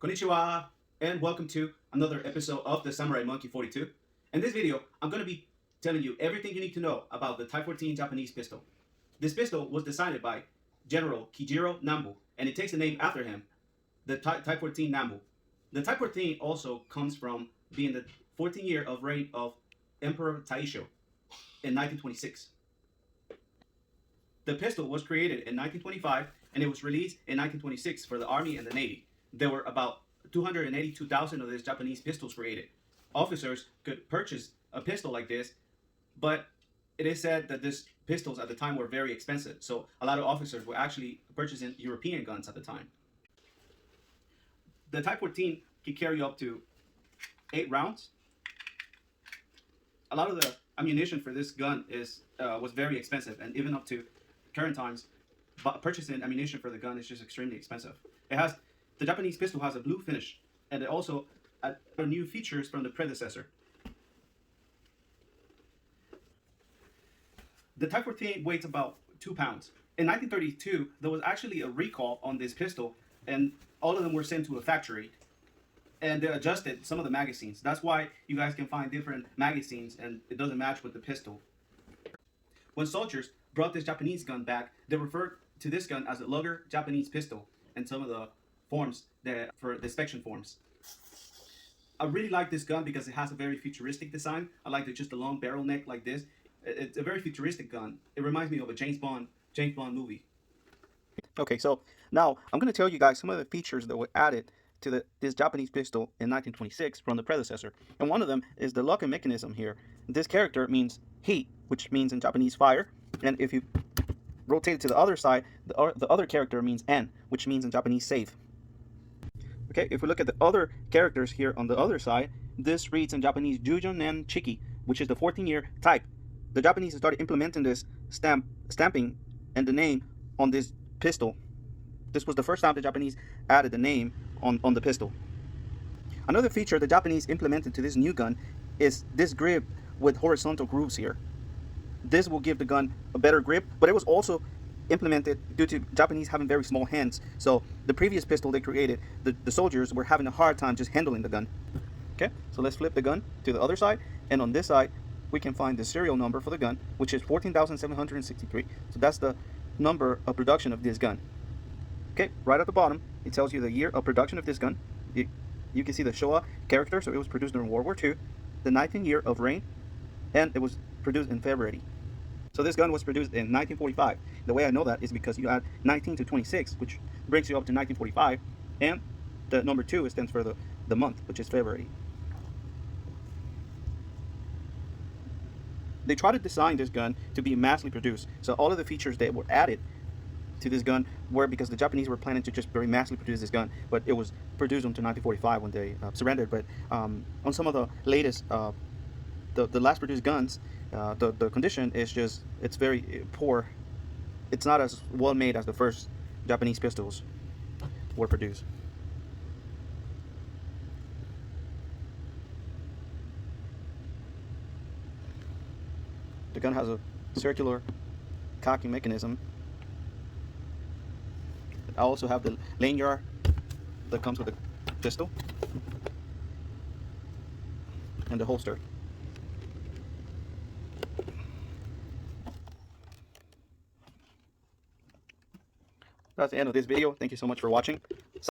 Konnichiwa, and welcome to another episode of the Samurai Monkey 42. In this video, I'm going to be telling you everything you need to know about the Type 14 Japanese pistol. This pistol was designed by General Kiyiro Nambu, and it takes the name after him, the Type 14 Nambu. The Type 14 also comes from being the 14th year of reign of Emperor Taisho in 1926. The pistol was created in 1925 and it was released in 1926 for the Army and the Navy. There were about 282,000 of these Japanese pistols created. Officers could purchase a pistol like this, but it is said that these pistols at the time were very expensive. So a lot of officers were actually purchasing European guns at the time. The Type 14 can carry up to 8 rounds. A lot of the ammunition for this gun was very expensive, and even up to current times, purchasing ammunition for the gun is just extremely expensive. The Japanese pistol has a blue finish, and it also added new features from the predecessor. The Type 14 weighs about 2 pounds. In 1932, there was actually a recall on this pistol, and all of them were sent to a factory, and they adjusted some of the magazines. That's why you guys can find different magazines, and it doesn't match with the pistol. When soldiers brought this Japanese gun back, they referred to this gun as a luger Japanese pistol, and some of the forms for the inspection forms. I really like this gun because it has a very futuristic design. I like just a long barrel neck like this. It's a very futuristic gun. It reminds me of a James Bond movie. Okay, so now I'm going to tell you guys some of the features that were added to this Japanese pistol in 1926 from the predecessor. And one of them is the locking mechanism here. This character means heat, which means in Japanese fire. And if you rotate it to the other side, the other character means en, which means in Japanese save. Okay, if we look at the other characters here on the other side, this reads in Japanese Jujon Nen Chiki, which is the 14-year type. The Japanese started implementing this stamping and the name on this pistol. This was the first time the Japanese added the name on the pistol. Another feature the Japanese implemented to this new gun is this grip with horizontal grooves here. This will give the gun a better grip, but it was also implemented due to Japanese having very small hands. So the previous pistol they created, the soldiers were having a hard time just handling the gun. Okay, so let's flip the gun to the other side, and on this side we can find the serial number for the gun, which is 14,763. So that's the number of production of this gun. Okay, right at the bottom it tells you the year of production of this gun. You can see the Showa character, so it was produced during World War II, the 19th year of reign, and it was produced in February. So this gun was produced in 1945. The way I know that is because you add 19 to 26, which brings you up to 1945, and the number 2 stands for the month, which is February. They tried to design this gun to be massly produced, so all of the features that were added to this gun were because the Japanese were planning to just very massively produce this gun, but it was produced until 1945 when they surrendered. But on some of the latest, the last produced guns, the condition is just, it's very poor. It's not as well made as the first Japanese pistols were produced. The gun has a circular cocking mechanism. I also have the lanyard that comes with the pistol and the holster. That's the end of this video. Thank you so much for watching.